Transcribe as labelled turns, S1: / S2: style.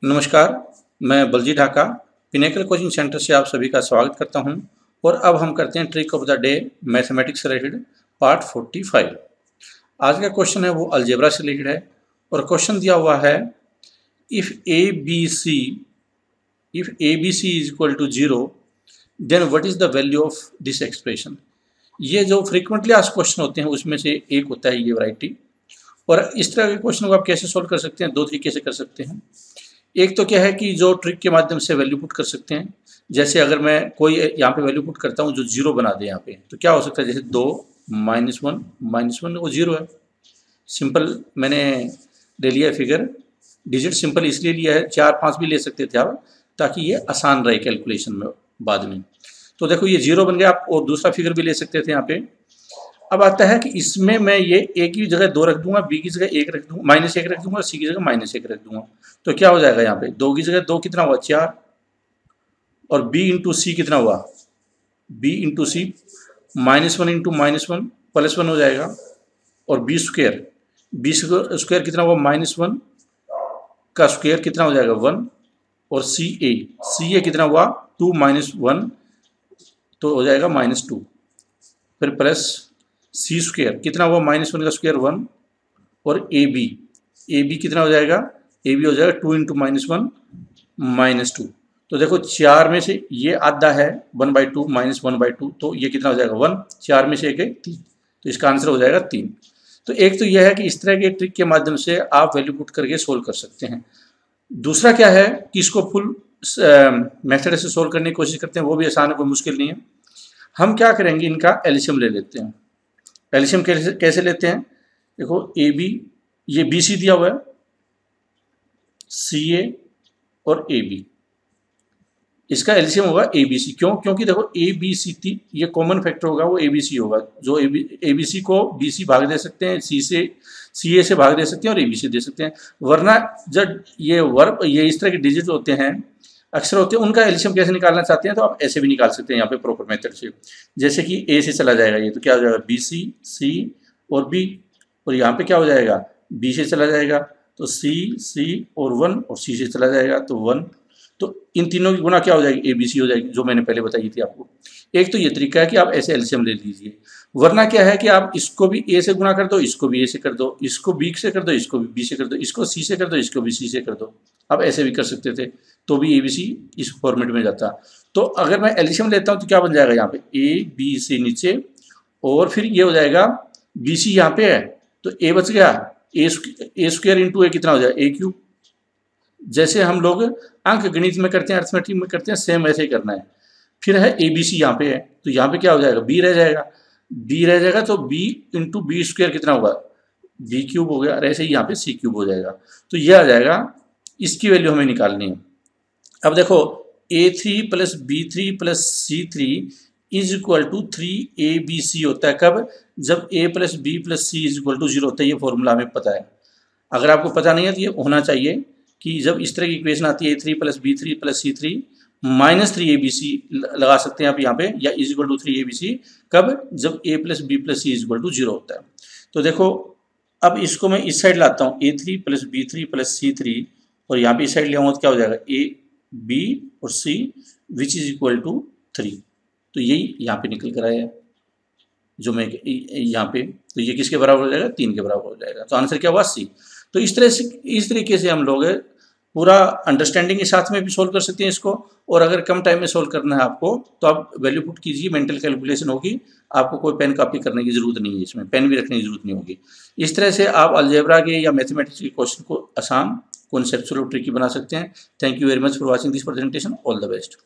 S1: नमस्कार, मैं Balji Dhaka pinnacle coaching centre से आप सभी का स्वागत करता हूं और अब हम करते हैं trick of the day mathematics से रिलेटेड पार्ट 45। आज का क्वेश्चन है वो अलजेब्रा से रिलेटेड है और क्वेश्चन दिया हुआ है if A B C is equal to 0 then what is the value of this expression. ये जो फ्रिक्वेंटली आस्क्ड क्वेश्चन होते हैं उसमें से एक होता है ये वैरायटी। और इस तरह के क्वेश्चन को आप कैसे सोल्व कर सकते हैं, दो तरीके से कर सकते हैं। एक तो क्या है कि जो ट्रिक के माध्यम से वैल्यू पुट कर सकते हैं, जैसे अगर मैं कोई यहाँ पे वैल्यू पुट करता हूँ जो 0 बना दे यहाँ पे, तो क्या हो सकता है, जैसे 2 -1 वो 0 है। सिंपल मैंने ले लिया है फिगर, डिजिट सिंपल इसलिए लिया है, 4 5 भी ले सकते थे आप, ताकि ये आसान रहे कैलकुलेशन में बाद में। तो देखो ये 0 बन गया। आप और दूसरा फिगर भी ले सकते थे यहाँ पे। अब आता है कि इसमें मैं ये ए की जगह 2 रख दूंगा, बी की जगह 1 रख दूंगा, -1 रख दूंगा, सी की जगह -1 रख दूंगा। तो क्या हो जाएगा यहाँ पे, 2 की जगह 2 कितना हुआ 4, और b इंटू सी कितना हुआ, b इंटू सी -1 इंटू -1 +1 हो जाएगा, और b स्क्वायर कितना हुआ, -1 का स्क्वायर कितना हो जाएगा 1, और सी ए कितना हुआ 2 -1 तो हो जाएगा -2, फिर प्लस सी स्क्वायर कितना हुआ -1 का स्क्वायर 1, और ए बी कितना हो जाएगा, ए बी हो जाएगा 2 इंटू -1 -2। तो देखो 4 में से ये आधा है 1/2 -1/2, तो ये कितना हो जाएगा 1, 4 में से 1 है 3, तो इसका आंसर हो जाएगा 3। तो एक तो यह है कि इस तरह के ट्रिक के माध्यम से आप वैल्यू पुट करके सोल्व कर सकते हैं। दूसरा क्या है कि इसको फुल मेथड से सोल्व करने की कोशिश करते हैं, वो भी आसान है, कोई मुश्किल नहीं है। हम क्या करेंगे, इनका एलसीएम ले लेते हैं। एलसीएम कैसे लेते हैं, देखो ए बी, ये बी सी दिया हुआ है, सी ए और ए बी, इसका एलसीएम होगा ए बी सी। क्यों? क्योंकि देखो ए बी सी थी, ये कॉमन फैक्टर होगा वो ए बी सी होगा। जो ए बी सी को बी सी भाग दे सकते हैं, सी ए से भाग दे सकते हैं, और ए बी सी दे सकते हैं। वरना जब ये इस तरह के डिजिट होते हैं, अक्षर होते हैं, उनका एलसीएम कैसे निकालना चाहते हैं तो आप ऐसे भी निकाल सकते हैं यहाँ पे प्रॉपर मेथड से। जैसे कि ए से चला जाएगा ये, तो क्या हो जाएगा बी सी और बी, और यहाँ पे क्या हो जाएगा बी से चला जाएगा तो सी और 1, और सी से चला जाएगा तो 1। तो इन तीनों की गुना क्या हो जाएगी, ए बी सी हो जाएगी, जो मैंने पहले बताई थी आपको। एक तो ये तरीका है कि आप ऐसे एलसीएम ले लीजिए। वरना क्या है कि आप इसको भी ए से गुणा कर दो, इसको भी ए से कर दो, इसको बी से कर दो, इसको भी बी से कर दो, इसको सी से कर दो, इसको भी सी से कर दो। आप ऐसे भी कर सकते थे, तो भी ए बी सी इस फॉर्मेट में जाता। तो अगर मैं एलसीएम लेता हूँ तो क्या बन जाएगा यहाँ पे, ए बी सी नीचे, और फिर ये हो जाएगा बी सी यहाँ पे है, तो ए बच गया, ए स्क्वायर इंटू ए कितना हो जाएगा, ए क्यूब। जैसे हम लोग अंक गणित में करते हैं, अर्थमेटिक में करते हैं, सेम ऐसे ही करना है। फिर है ए बी सी यहाँ पे है, तो यहाँ पे क्या हो जाएगा, बी रह जाएगा, तो बी इंटू बी स्क्वायर कितना होगा, बी क्यूब हो गया, और ऐसे ही यहाँ पे सी क्यूब हो जाएगा। तो ये आ जाएगा, इसकी वैल्यू हमें निकालनी है। अब देखो a3 + b3 + c3 is equal to 3abc होता है। कब? जब a + b + c is equal to 0 होता है। ये फॉर्मूला हमें पता है। अगर आपको पता नहीं है तो ये होना चाहिए कि जब इस तरह की इक्वेशन आती है a3 + b3 + c3 -3abc लगा सकते हैं आप यहाँ पे, या इज इक्वल टू 3abc। कब? जब a + b + c is equal to 0 होता है। तो देखो अब इसको मैं इस साइड लाता हूँ, a3 + b3 + c3, और यहाँ पे इस साइड ले आऊँगा तो क्या हो जाएगा, a b और c which is equal to 3। तो यही यहाँ पे निकल कर आया जो मैं यहाँ पे, तो ये किसके बराबर हो जाएगा, 3 के बराबर हो जाएगा। तो आंसर क्या हुआ, सी। तो इस तरीके से हम लोग पूरा अंडरस्टैंडिंग के साथ में भी सोल्व कर सकते हैं इसको। और अगर कम टाइम में सोल्व करना है आपको तो आप वैल्यू पुट कीजिए, मेंटल कैलकुलेशन होगी, आपको कोई पेन कॉपी करने की जरूरत नहीं है, इसमें पेन भी रखने की जरूरत नहीं होगी। इस तरह से आप अलजेब्रा के या मैथमेटिक्स के क्वेश्चन को आसान, कॉन्सेप्चुअल और ट्रिकी बना सकते हैं। Thank you very much for watching this presentation. All the best.